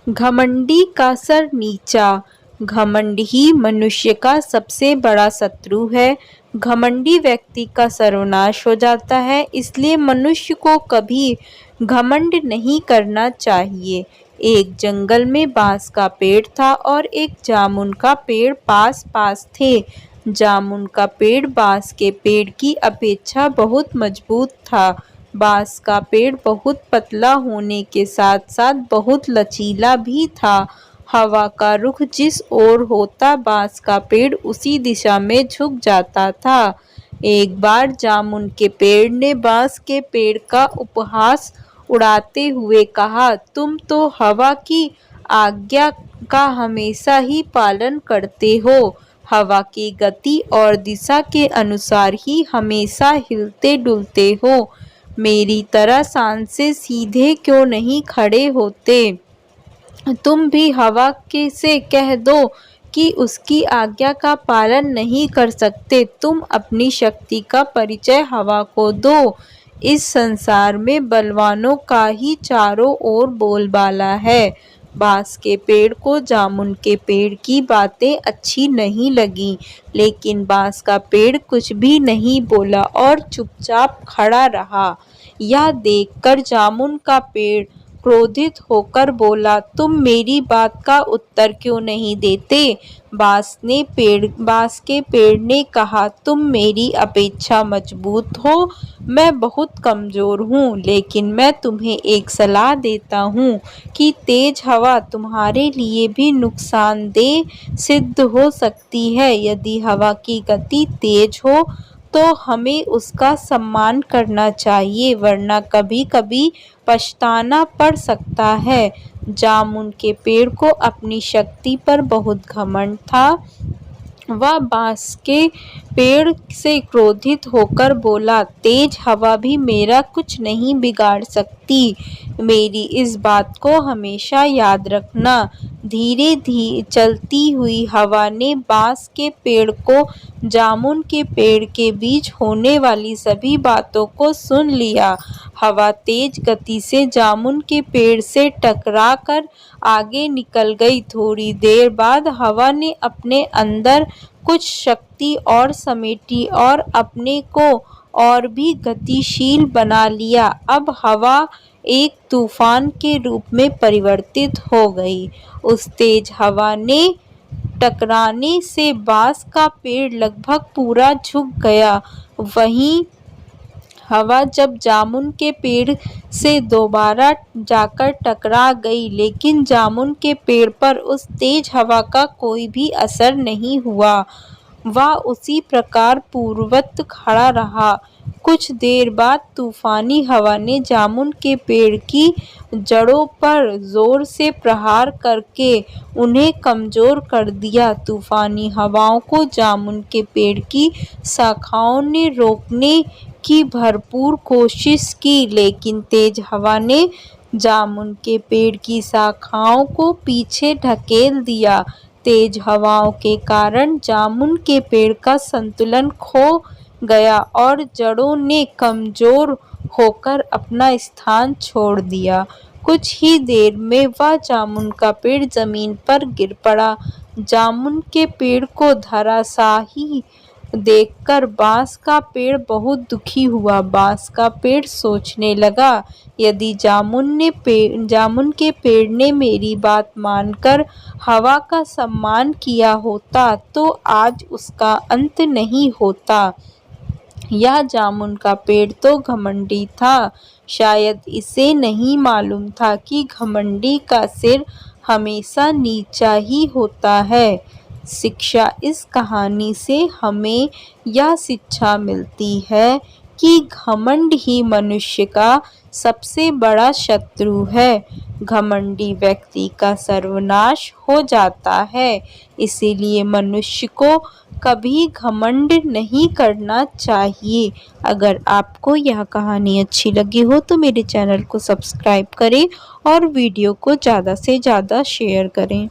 घमंडी का सर नीचा। घमंड ही मनुष्य का सबसे बड़ा शत्रु है। घमंडी व्यक्ति का सर्वनाश हो जाता है, इसलिए मनुष्य को कभी घमंड नहीं करना चाहिए। एक जंगल में बांस का पेड़ था और एक जामुन का पेड़ पास पास थे। जामुन का पेड़ बांस के पेड़ की अपेक्षा बहुत मजबूत था। बांस का पेड़ बहुत पतला होने के साथ साथ बहुत लचीला भी था। हवा का रुख जिस ओर होता बांस का पेड़ उसी दिशा में झुक जाता था। एक बार जामुन के पेड़ ने बांस के पेड़ का उपहास उड़ाते हुए कहा, तुम तो हवा की आज्ञा का हमेशा ही पालन करते हो। हवा की गति और दिशा के अनुसार ही हमेशा हिलते डुलते हो। मेरी तरह शान से सीधे क्यों नहीं खड़े होते? तुम भी हवा के से कह दो कि उसकी आज्ञा का पालन नहीं कर सकते। तुम अपनी शक्ति का परिचय हवा को दो। इस संसार में बलवानों का ही चारों ओर बोलबाला है। बांस के पेड़ को जामुन के पेड़ की बातें अच्छी नहीं लगी, लेकिन बांस का पेड़ कुछ भी नहीं बोला और चुपचाप खड़ा रहा। यह देखकर जामुन का पेड़ क्रोधित होकर बोला, तुम मेरी बात का उत्तर क्यों नहीं देते? बांस के पेड़ ने कहा, तुम मेरी अपेक्षा मजबूत हो, मैं बहुत कमजोर हूँ, लेकिन मैं तुम्हें एक सलाह देता हूँ कि तेज हवा तुम्हारे लिए भी नुकसानदेह सिद्ध हो सकती है। यदि हवा की गति तेज हो तो हमें उसका सम्मान करना चाहिए, वरना कभी कभी पछताना पड़ सकता है। जामुन के पेड़ को अपनी शक्ति पर बहुत घमंड था। वह बांस के पेड़ से क्रोधित होकर बोला, तेज हवा भी मेरा कुछ नहीं बिगाड़ सकती। मेरी इस बात को हमेशा याद रखना। धीरे धीरे चलती हुई हवा ने बांस के पेड़ को जामुन के पेड़ के बीच होने वाली सभी बातों को सुन लिया। हवा तेज गति से जामुन के पेड़ से टकरा कर आगे निकल गई। थोड़ी देर बाद हवा ने अपने अंदर कुछ शक्ति और समेटी और अपने को और भी गतिशील बना लिया। अब हवा एक तूफान के रूप में परिवर्तित हो गई। उस तेज हवा ने टकराने से बांस का पेड़ लगभग पूरा झुक गया। वहीं हवा जब जामुन के पेड़ से दोबारा जाकर टकरा गई, लेकिन जामुन के पेड़ पर उस तेज हवा का कोई भी असर नहीं हुआ। वह उसी प्रकार पूर्ववत खड़ा रहा। कुछ देर बाद तूफानी हवा ने जामुन के पेड़ की जड़ों पर जोर से प्रहार करके उन्हें कमजोर कर दिया। तूफानी हवाओं को जामुन के पेड़ की शाखाओं ने रोकने की भरपूर कोशिश की, लेकिन तेज हवा ने जामुन के पेड़ की शाखाओं को पीछे ढकेल दिया। तेज हवाओं के कारण जामुन के पेड़ का संतुलन खो गया और जड़ों ने कमजोर होकर अपना स्थान छोड़ दिया। कुछ ही देर में वह जामुन का पेड़ जमीन पर गिर पड़ा। जामुन के पेड़ को धराशायी देखकर बांस का पेड़ बहुत दुखी हुआ। बांस का पेड़ सोचने लगा, यदि जामुन के पेड़ ने मेरी बात मानकर हवा का सम्मान किया होता तो आज उसका अंत नहीं होता। यह जामुन का पेड़ तो घमंडी था। शायद इसे नहीं मालूम था कि घमंडी का सिर हमेशा नीचा ही होता है। शिक्षा: इस कहानी से हमें यह शिक्षा मिलती है कि घमंड ही मनुष्य का सबसे बड़ा शत्रु है। घमंडी व्यक्ति का सर्वनाश हो जाता है। इसीलिए मनुष्य को कभी घमंड नहीं करना चाहिए। अगर आपको यह कहानी अच्छी लगी हो तो मेरे चैनल को सब्सक्राइब करें और वीडियो को ज़्यादा से ज़्यादा शेयर करें।